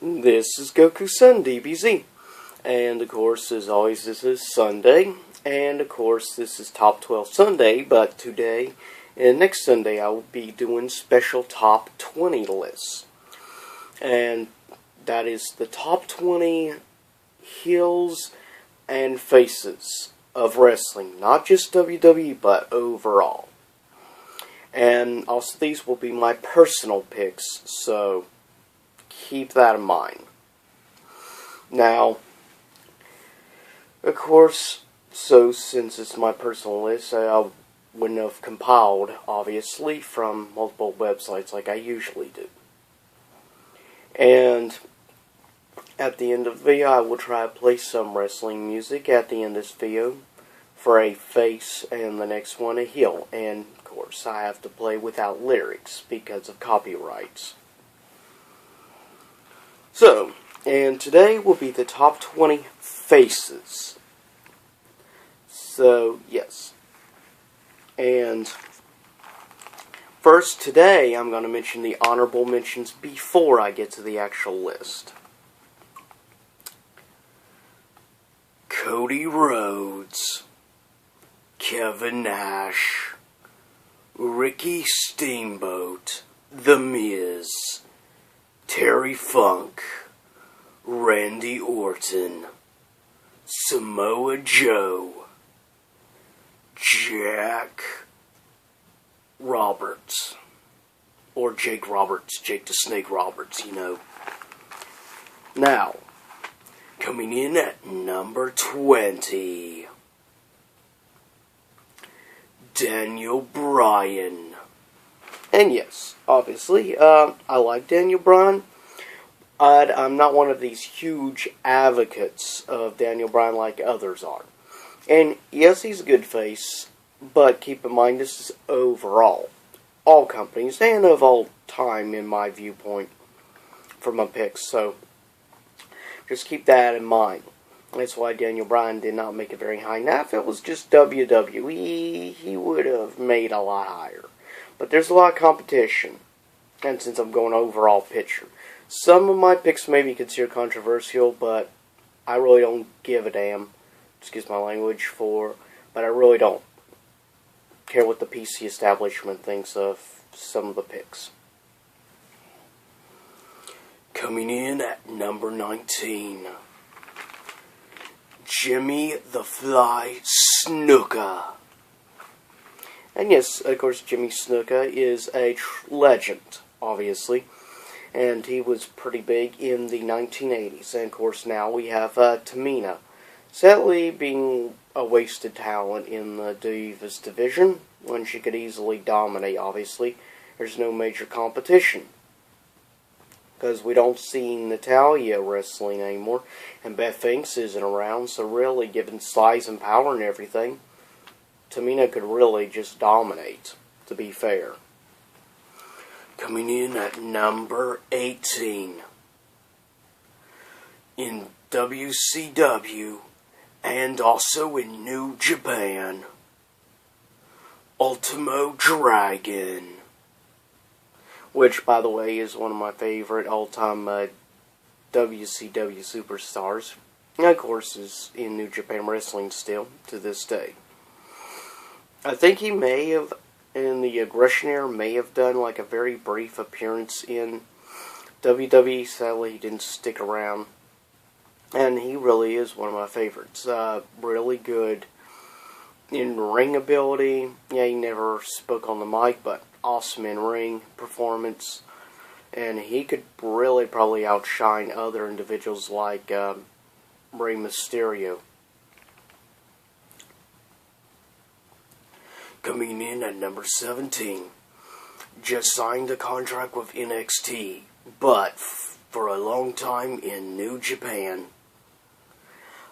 This is Goku-san, DBZ. And of course, as always, this is Sunday. And of course, this is Top 12 Sunday. But today and next Sunday, I will be doing special Top 20 lists. And that is the top 20 heels and faces of wrestling. Not just WWE, but overall. And also, these will be my personal picks. So keep that in mind. Now, of course, so since it's my personal list, I wouldn't have compiled, obviously, from multiple websites like I usually do. And at the end of the video, I will try to play some wrestling music at the end of this video for a face and the next one a heel. And, of course, I have to play without lyrics because of copyrights. So, and today will be the top 20 faces. So, yes. And first, today, I'm going to mention the honorable mentions before I get to the actual list. Cody Rhodes, Kevin Nash, Ricky Steamboat, The Miz, Terry Funk, Randy Orton, Samoa Joe, Jack Roberts, or Jake Roberts, Jake the Snake Roberts, you know. Now, coming in at number 20, Daniel Bryan. And yes, obviously, I like Daniel Bryan. I'm not one of these huge advocates of Daniel Bryan like others are. And yes, he's a good face, but keep in mind this is overall. All companies, and of all time in my viewpoint for my picks. So, just keep that in mind. That's why Daniel Bryan did not make it very high. Now, if it was just WWE, he would have made a lot higher. But there's a lot of competition. And since I'm going overall picture, some of my picks may be considered controversial, but I really don't give a damn. Excuse my language but I really don't care what the PC establishment thinks of some of the picks. Coming in at number 19, Jimmy the Fly Snuka. And yes, of course, Jimmy Snuka is a legend, obviously. And he was pretty big in the 1980s. And of course, now we have Tamina. Sadly, being a wasted talent in the Divas division, when she could easily dominate, obviously. There's no major competition. Because we don't see Natalya wrestling anymore. And Beth Phoenix isn't around, so really, given size and power and everything, Tamina could really just dominate, to be fair. Coming in at number 18, in WCW, and also in New Japan, Ultimo Dragon. Which, by the way, is one of my favorite all-time WCW superstars. And, of course, is in New Japan Wrestling still, to this day. I think he may have, in the Aggression era, may have done like a very brief appearance in WWE. Sadly, he didn't stick around. And he really is one of my favorites. Really good in ring ability. Yeah, he never spoke on the mic, but awesome in ring performance. And he could really probably outshine other individuals like Rey Mysterio. Coming in at number 17, just signed a contract with NXT, but for a long time in New Japan,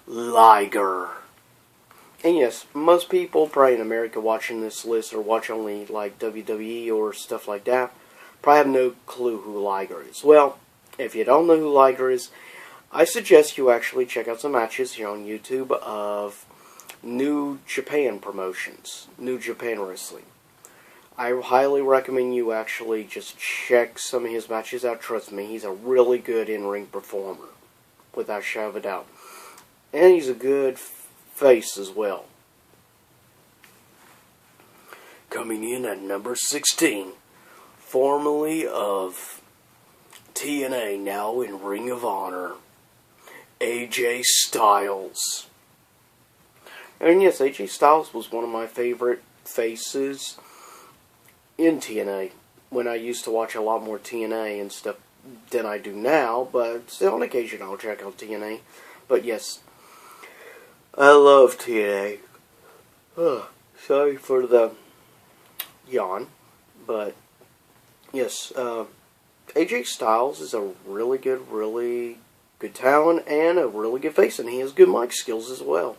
Liger. And yes, most people probably in America watching this list or watch only like WWE or stuff like that, probably have no clue who Liger is. Well, if you don't know who Liger is, I suggest you actually check out some matches here on YouTube of New Japan promotions, New Japan Wrestling. I highly recommend you actually just check some of his matches out. Trust me, he's a really good in-ring performer, without a shadow of a doubt. And he's a good face as well. Coming in at number 16, formerly of TNA, now in Ring of Honor, AJ Styles. And yes, AJ Styles was one of my favorite faces in TNA when I used to watch a lot more TNA and stuff than I do now, but still on occasion I'll check out TNA. But yes, I love TNA. Sorry for the yawn, but yes, AJ Styles is a really good talent and a really good face, and he has good mic skills as well.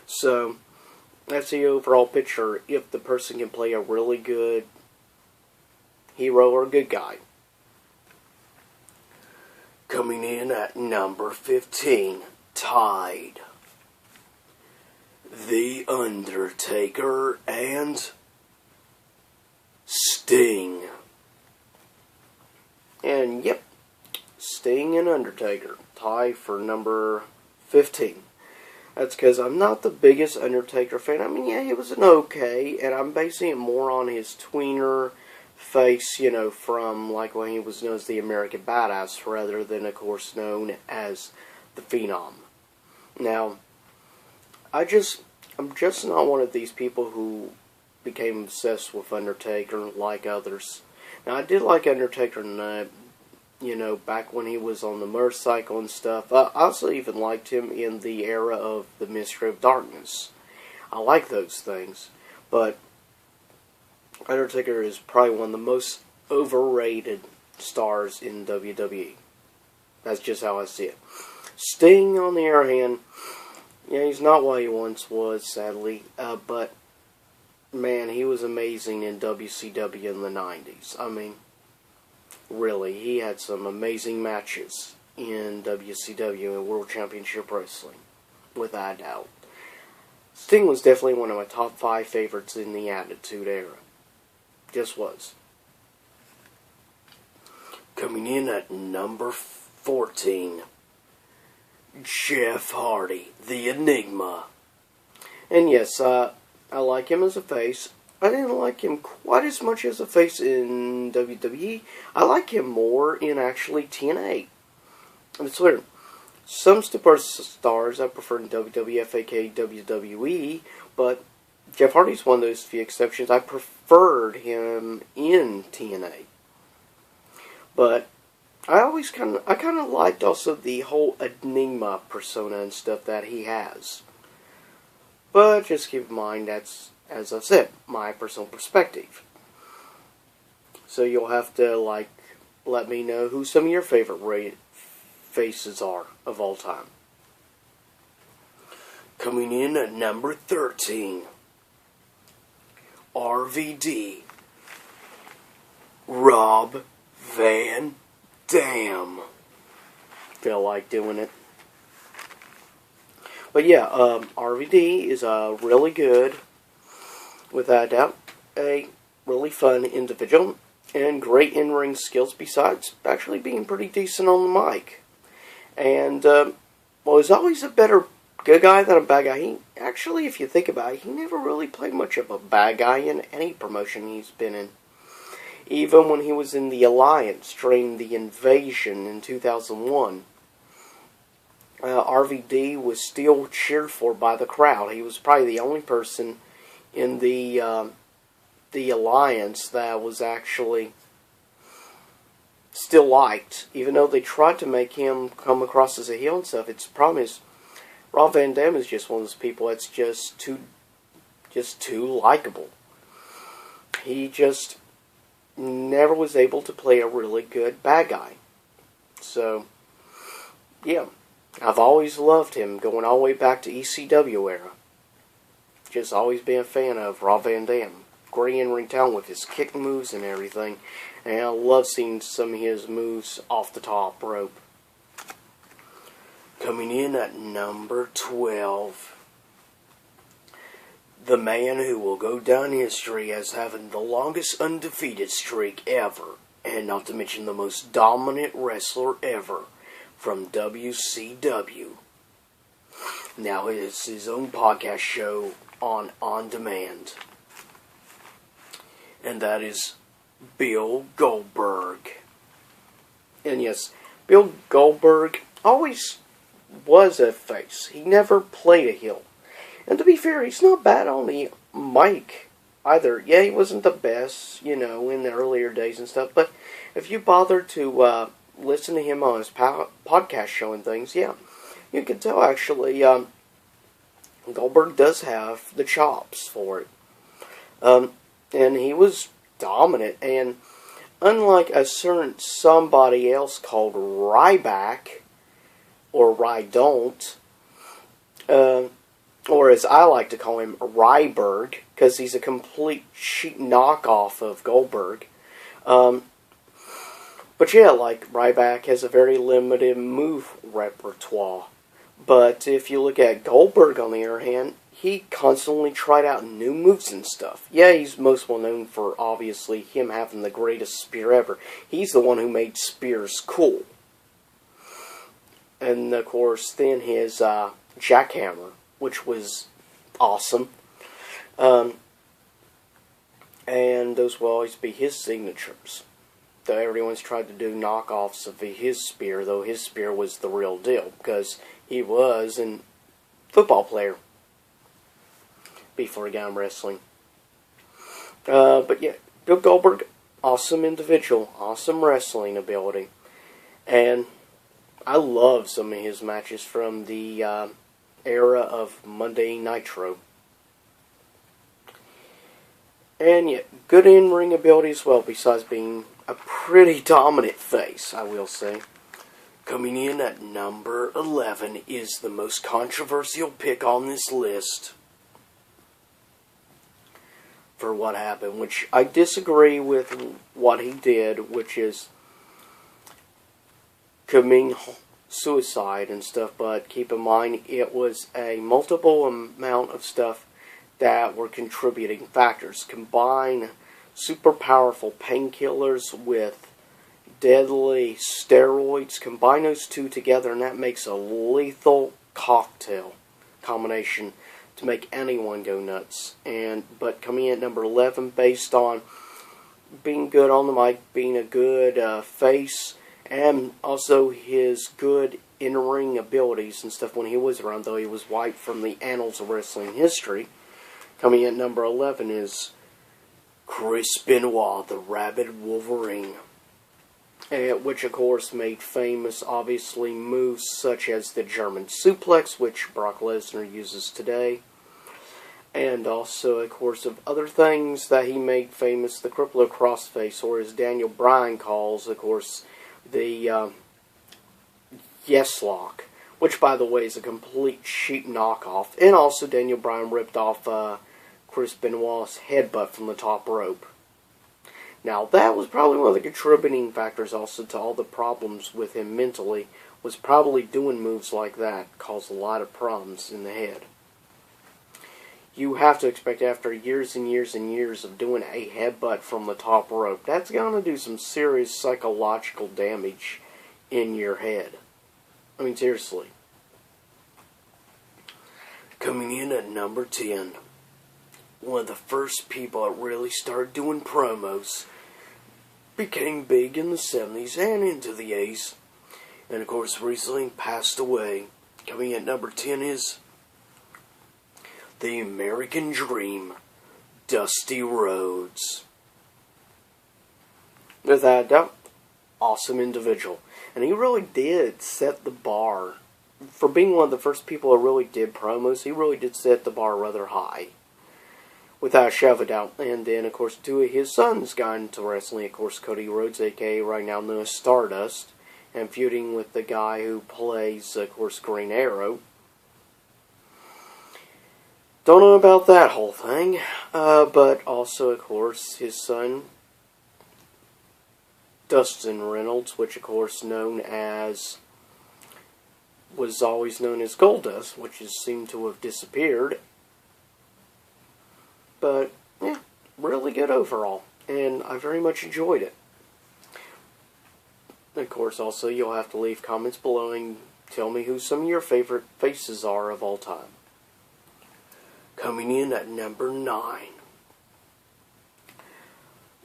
So that's the overall picture. If the person can play a really good hero or a good guy. Coming in at number 15, tied, The Undertaker and Sting. And yep, Sting and Undertaker tie for number 15. That's because I'm not the biggest Undertaker fan. I mean, yeah, he was an okay, and I'm basing it more on his tweener face, you know, from like when he was known as the American Badass, rather than, of course, known as the Phenom. Now, I'm just not one of these people who became obsessed with Undertaker like others. Now, I did like Undertaker, you know, back when he was on the motorcycle and stuff. I also even liked him in the era of the Mystery of Darkness. I like those things, but Undertaker is probably one of the most overrated stars in WWE. That's just how I see it. Sting, on the other hand, yeah, he's not what he once was, sadly, but man, he was amazing in WCW in the 90s. I mean, really, he had some amazing matches in WCW and World Championship Wrestling, without a doubt. Sting was definitely one of my top 5 favorites in the Attitude Era. Just was. Coming in at number 14, Jeff Hardy, the Enigma. And yes, I like him as a face. I didn't like him quite as much as a face in WWE. I like him more in actually TNA. It's weird. Some superstars I prefer in WWF, aka WWE, but Jeff Hardy's one of those few exceptions. I preferred him in TNA. But I kind of liked also the whole Enigma persona and stuff that he has. But just keep in mind, that's, as I've said, my personal perspective. So you'll have to, like, let me know who some of your favorite faces are of all time. Coming in at number 13, RVD, Rob Van Dam. Feel like doing it. But yeah, RVD is a really good, without a doubt, a really fun individual, and great in-ring skills besides actually being pretty decent on the mic. And, well, he's always a better good guy than a bad guy. He, actually, if you think about it, he never really played much of a bad guy in any promotion he's been in. Even when he was in the Alliance during the Invasion in 2001, RVD was still cheered for by the crowd. He was probably the only person in the Alliance that was actually still liked, even though they tried to make him come across as a heel and stuff. Its problem is, Rob Van Dam is just one of those people that's just too likable. He just never was able to play a really good bad guy. So, yeah, I've always loved him, going all the way back to ECW era. Just always been a fan of Rob Van Dam. Great in-ring talent with his kick moves and everything. And I love seeing some of his moves off the top rope. Coming in at number 12, the man who will go down history as having the longest undefeated streak ever, and not to mention the most dominant wrestler ever, from WCW. Now it's his own podcast show on demand. And that is Bill Goldberg. And yes, Bill Goldberg always was a face. He never played a heel. And to be fair, he's not bad on the mic either. Yeah, he wasn't the best, in the earlier days and stuff. But if you bother to listen to him on his podcast show and things, yeah, you can tell actually Goldberg does have the chops for it. And he was dominant. And unlike a certain somebody else called Ryback, or Rydont, or as I like to call him, Ryberg, because he's a complete cheap knockoff of Goldberg. But yeah, like Ryback has a very limited move repertoire. But if you look at Goldberg, on the other hand, he constantly tried out new moves and stuff. Yeah, he's most well known for, obviously, him having the greatest spear ever. He's the one who made spears cool. And, of course, then his jackhammer, which was awesome. And those will always be his signatures. Though everyone's tried to do knockoffs of his spear, though his spear was the real deal, because he was a football player before he got in wrestling. But yeah, Bill Goldberg, awesome individual, awesome wrestling ability. And I love some of his matches from the era of Monday Nitro. And yeah, good in-ring ability as well, besides being a pretty dominant face, I will say. Coming in at number 11 is the most controversial pick on this list for what happened, which I disagree with what he did, which is committing suicide and stuff, but keep in mind it was a multiple amount of stuff that were contributing factors. Combine super powerful painkillers with deadly steroids, combine those two together, and that makes a lethal cocktail combination to make anyone go nuts. But coming in at number 11, based on being good on the mic, being a good face, and also his good in-ring abilities and stuff when he was around, though he was wiped from the annals of wrestling history. Coming in at number 11 is Chris Benoit, the Rabid Wolverine. Which, of course, made famous, obviously, moves such as the German suplex, which Brock Lesnar uses today. And also, of course, of other things that he made famous, the crippler crossface, or as Daniel Bryan calls, of course, the Yes Lock, which, by the way, is a complete cheap knockoff. And also, Daniel Bryan ripped off Chris Benoit's headbutt from the top rope. Now, that was probably one of the contributing factors also to all the problems with him mentally, was probably doing moves like that caused a lot of problems in the head. You have to expect after years and years and years of doing a headbutt from the top rope, that's going to do some serious psychological damage in your head. I mean, seriously. Coming in at number 10, one of the first people that really started doing promos, became big in the 70s and into the 80s, and of course recently passed away. Coming in at number 10 is the American Dream, Dusty Rhodes. Without a doubt, awesome individual. And he really did set the bar. For being one of the first people who really did promos, he really did set the bar rather high. Without a shadow of a doubt. And then, of course, two of his sons got into wrestling. Of course, Cody Rhodes, a.k.a. right now known as Stardust, and feuding with the guy who plays, of course, Green Arrow. Don't know about that whole thing. But also, of course, his son, Dustin Reynolds, which, of course, was always known as Goldust, which has seemed to have disappeared. But, yeah, really good overall. And I very much enjoyed it. Of course, also, you'll have to leave comments below and tell me who some of your favorite faces are of all time. Coming in at number 9.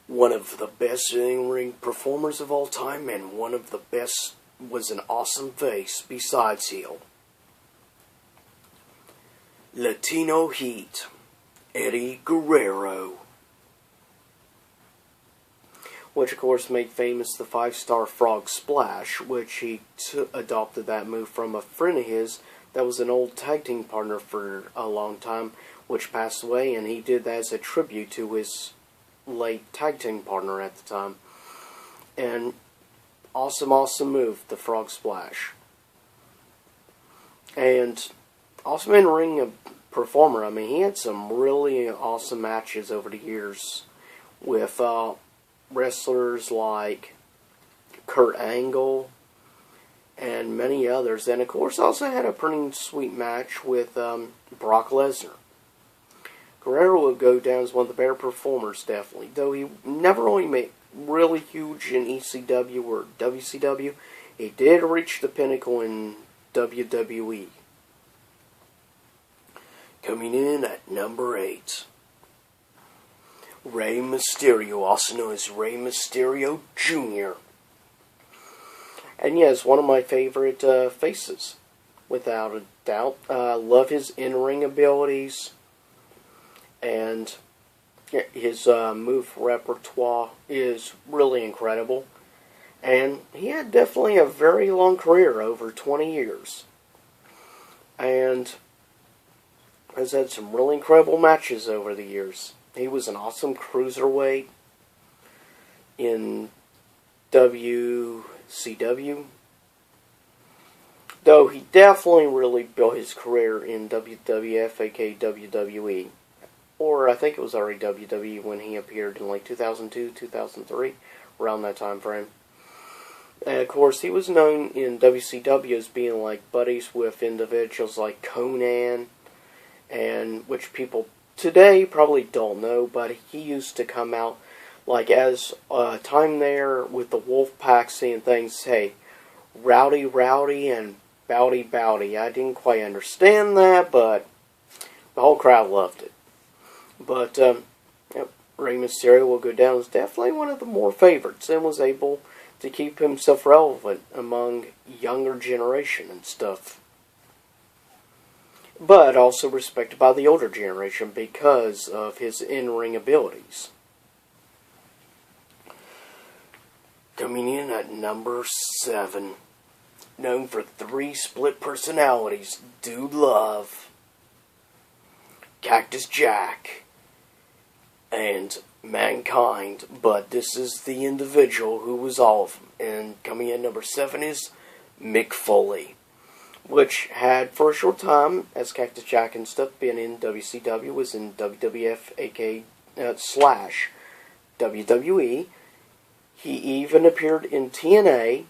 One of the best in-ring performers of all time, and one of the best, was an awesome face besides heel. Latino Heat, Eddie Guerrero. Which of course made famous the 5-star frog splash, which he adopted that move from a friend of his that was an old tag team partner for a long time, which passed away, and he did that as a tribute to his late tag team partner at the time. And awesome move, the frog splash. And awesome in-ring performer. I mean, he had some really awesome matches over the years with wrestlers like Kurt Angle and many others. And of course also had a pretty sweet match with Brock Lesnar. Guerrero will go down as one of the better performers, definitely. Though he never really made really huge in ECW or WCW, he did reach the pinnacle in WWE. Coming in at number 8. Rey Mysterio, also known as Rey Mysterio Jr. And yes, one of my favorite faces, without a doubt. Love his in-ring abilities, and his move repertoire is really incredible. And he had definitely a very long career, over 20 years. And has had some really incredible matches over the years. He was an awesome cruiserweight in WCW. Though he definitely really built his career in WWF, aka WWE. Or I think it was already WWE when he appeared in like 2002, 2003, around that time frame. And of course, he was known in WCW as being like buddies with individuals like Conan, and which people today probably don't know, but he used to come out like as time there with the Wolfpack saying things, hey, rowdy and bowdy. I didn't quite understand that, but the whole crowd loved it. But Rey Mysterio will go down as definitely one of the more favorites, and was able to keep himself relevant among younger generation and stuff. But also respected by the older generation because of his in-ring abilities. Coming in at number 7, known for 3 split personalities, Dude Love, Cactus Jack, and Mankind. But this is the individual who was all of them. And coming in at number 7 is Mick Foley, which had for a short time, as Cactus Jack and stuff, been in WCW, was in WWF, aka slash WWE. He even appeared in TNA.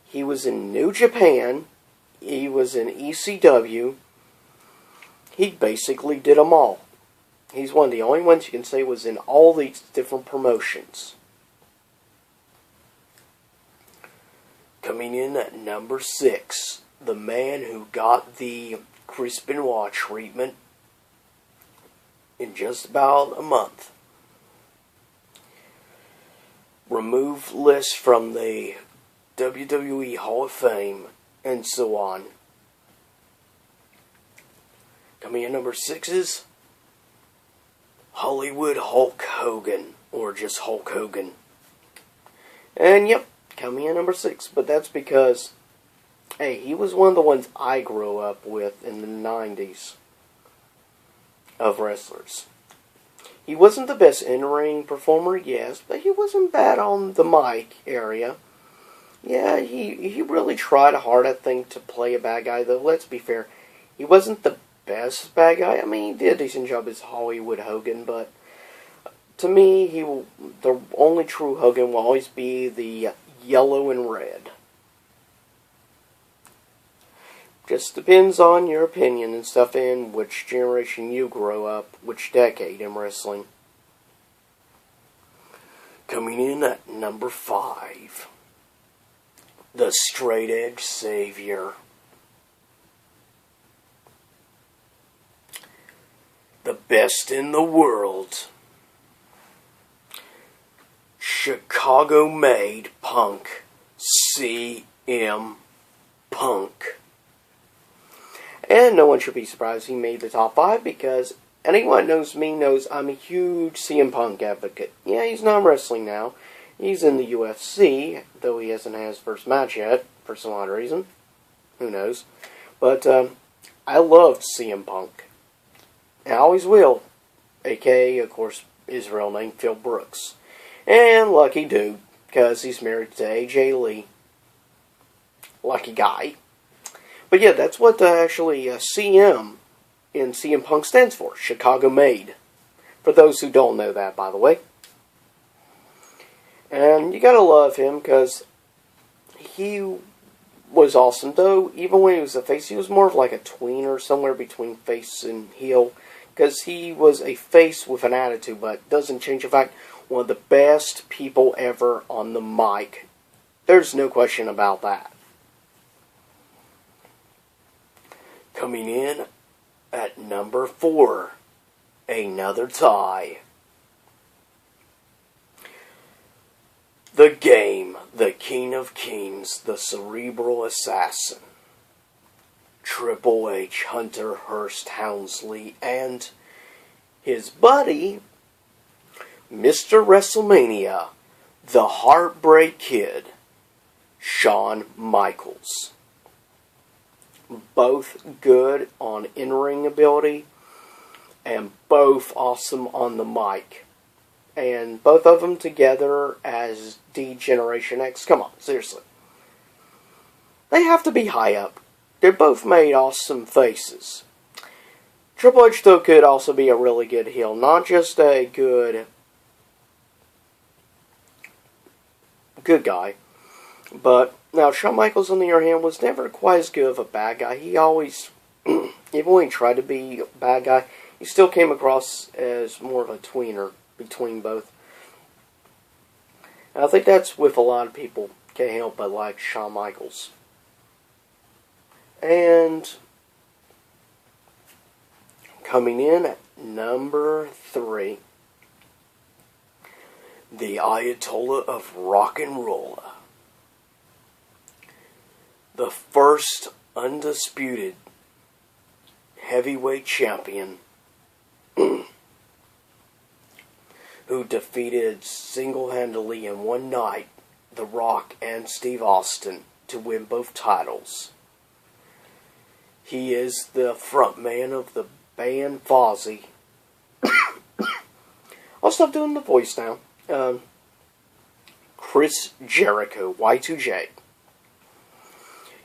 He was in New Japan. He was in ECW. He basically did them all. He's one of the only ones you can say was in all these different promotions. Coming in at number 6, the man who got the Chris Benoit treatment in just about a month. Remove lists from the WWE Hall of Fame, and so on. Coming in number 6 is Hollywood Hulk Hogan, or just Hulk Hogan. And yep, coming in number 6, but that's because, hey, he was one of the ones I grew up with in the 90s of wrestlers. He wasn't the best in-ring performer, yes, but he wasn't bad on the mic area. Yeah, he really tried hard, I think, to play a bad guy, though, let's be fair. He wasn't the best bad guy. I mean, he did a decent job as Hollywood Hogan, but to me, the only true Hogan will always be the yellow and red. Just depends on your opinion and stuff and which generation you grow up, which decade in wrestling. Coming in at number 5, the Straight Edge Savior. The best in the world. Chicago-made Punk, CM Punk. And no one should be surprised he made the top 5 because anyone who knows me knows I'm a huge CM Punk advocate. Yeah, he's not wrestling now. He's in the UFC, though he hasn't had his first match yet, for some odd reason. Who knows? But I loved CM Punk. And I always will. A.K.A., of course, his real name, Phil Brooks. And lucky dude, because he's married to A.J. Lee. Lucky guy. But yeah, that's what actually CM in CM Punk stands for. Chicago Made. For those who don't know that, by the way. And you gotta love him, because he was awesome. Though, even when he was a face, he was more of like a tweener, somewhere between face and heel. Because he was a face with an attitude, but doesn't change the fact, one of the best people ever on the mic. There's no question about that. Coming in at number 4, another tie. The Game, the King of Kings, the Cerebral Assassin. Triple H, Hunter Hearst Helmsley, and his buddy, Mr. WrestleMania, the Heartbreak Kid, Shawn Michaels. Both good on in-ring ability, and both awesome on the mic. And both of them together as D-Generation X. Come on, seriously. They have to be high up. They both made awesome faces. Triple H, though, could also be a really good heel. Not just a good guy. But, now, Shawn Michaels, on the other hand, was never quite as good of a bad guy. He always, even when he tried to be a bad guy, he still came across as more of a tweener between both. And I think that's with a lot of people. Can't help but like Shawn Michaels. And coming in at number 3, the Ayatollah of Rock and Roll. The first undisputed heavyweight champion who defeated single-handedly in one night The Rock and Steve Austin to win both titles. He is the frontman of the band Fozzy. I'll stop doing the voice now. Chris Jericho, Y2J.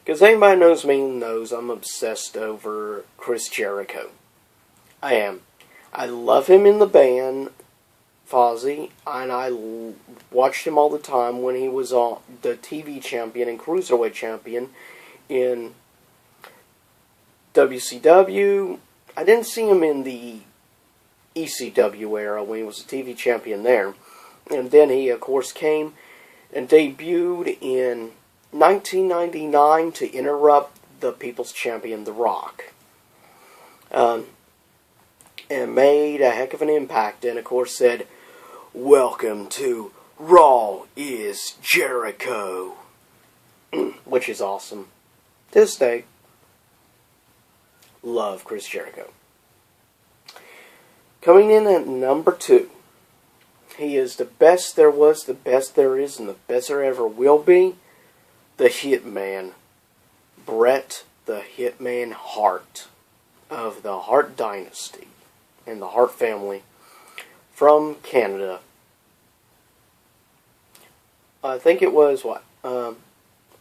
Because anybody knows me knows I'm obsessed over Chris Jericho. I am. I love him in the band Fozzy, and I watched him all the time when he was on the TV champion and Cruiserweight champion in WCW. I didn't see him in the ECW era when he was a TV champion there. And then he, of course, came and debuted in 1999 to interrupt the People's Champion, The Rock. And made a heck of an impact, and of course said, "Welcome to Raw is Jericho." Which is awesome. To this day, love Chris Jericho. Coming in at number 2, he is the best there was, the best there is, and the best there ever will be. The Hitman, Bret the Hitman Hart of the Hart Dynasty and the Hart family from Canada. I think it was,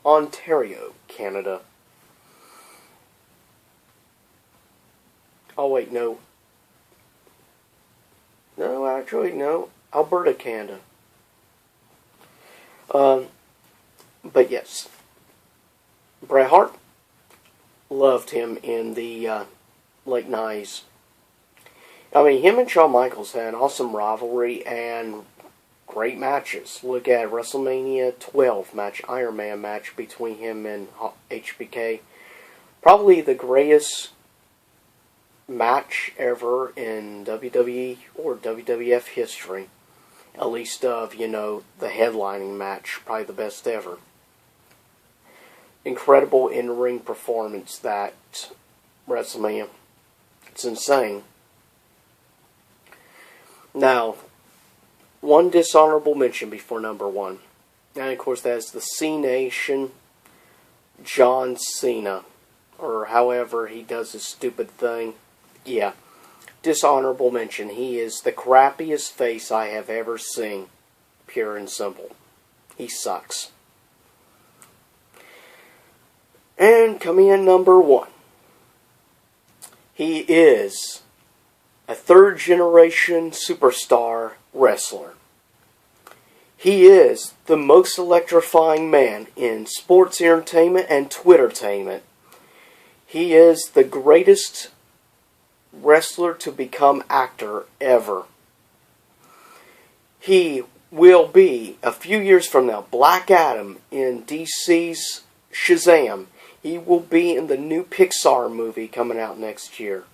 Ontario, Canada. Oh, wait, no. No, actually, no. Alberta, Canada. But yes. Bret Hart, loved him in the late 90s. I mean, him and Shawn Michaels had an awesome rivalry and great matches. Look at WrestleMania 12 match, Iron Man match between him and HBK. Probably the greatest match ever in WWE or WWF history. At least of, you know, the headlining match. Probably the best ever. Incredible in-ring performance that WrestleMania. It's insane. Now, one dishonorable mention before number one. And of course that is the C-Nation, John Cena. Or however he does his stupid thing. Yeah. Dishonorable mention. He is the crappiest face I have ever seen. Pure and simple. He sucks. And coming in number one. He is a third-generation superstar wrestler. He is the most electrifying man in sports entertainment and Twittertainment. He is the greatest wrestler to become actor ever. He will be, a few years from now, Black Adam in DC's Shazam. He will be in the new Pixar movie coming out next year.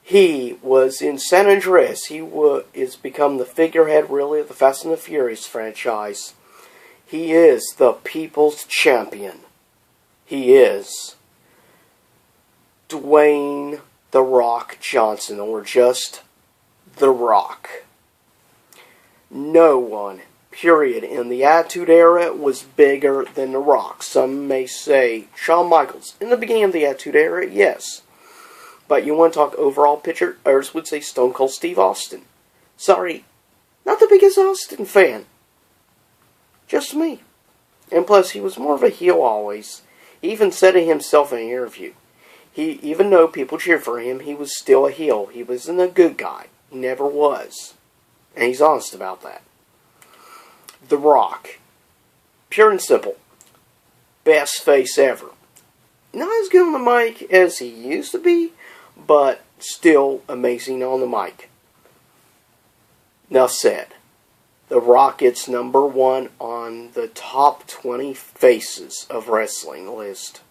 He was in San Andreas. He is become the figurehead, really, of the Fast and the Furious franchise. He is the people's champion. He is Dwayne "The Rock" Johnson, or just The Rock. No one, period, in the Attitude Era was bigger than The Rock. Some may say Shawn Michaels. In the beginning of the Attitude Era, yes. But you want to talk overall picture, others would say Stone Cold Steve Austin. Sorry, not the biggest Austin fan. Just me. And plus, he was more of a heel always. He even said it himself in an interview. Even though people cheered for him, he was still a heel. He wasn't a good guy. He never was. And he's honest about that. The Rock. Pure and simple. Best face ever. Not as good on the mic as he used to be, but still amazing on the mic. Enough said. The Rock gets number one on the top 20 faces of wrestling list.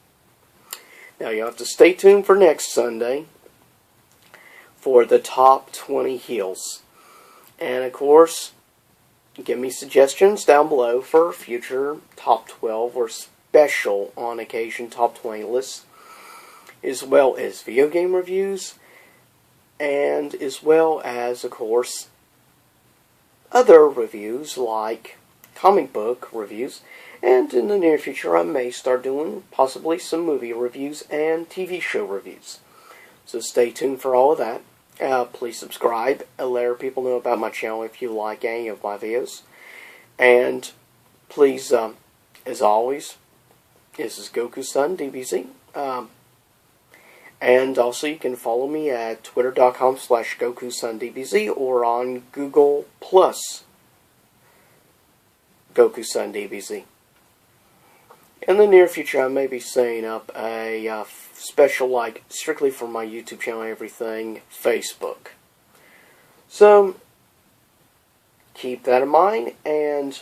Now you have to stay tuned for next Sunday for the top 20 heels. And of course, give me suggestions down below for future top 12 or special on occasion top 20 lists, as well as video game reviews, and as well as, of course, other reviews like comic book reviews, and in the near future I may start doing possibly some movie reviews and TV show reviews. So stay tuned for all of that. Please subscribe and let people know about my channel if you like any of my videos. And please, as always, this is Goku-san DBZ. And also you can follow me at twitter.com/GokuSunDBZ or on Google Plus Goku-san DBZ. In the near future I may be setting up a special, like, strictly for my YouTube channel and everything, Facebook. So, keep that in mind. And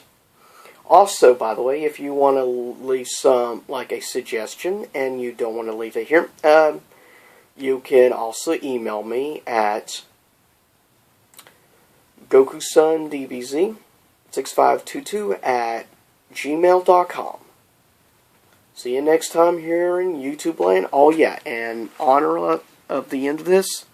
also, by the way, if you want to leave some, like, a suggestion and you don't want to leave it here, you can also email me at GokuSunDBZ6522@gmail.com. See you next time here in YouTube land. Oh yeah, and honor of the end of this.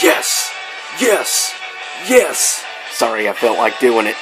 Yes! Yes! Yes! Sorry, I felt like doing it.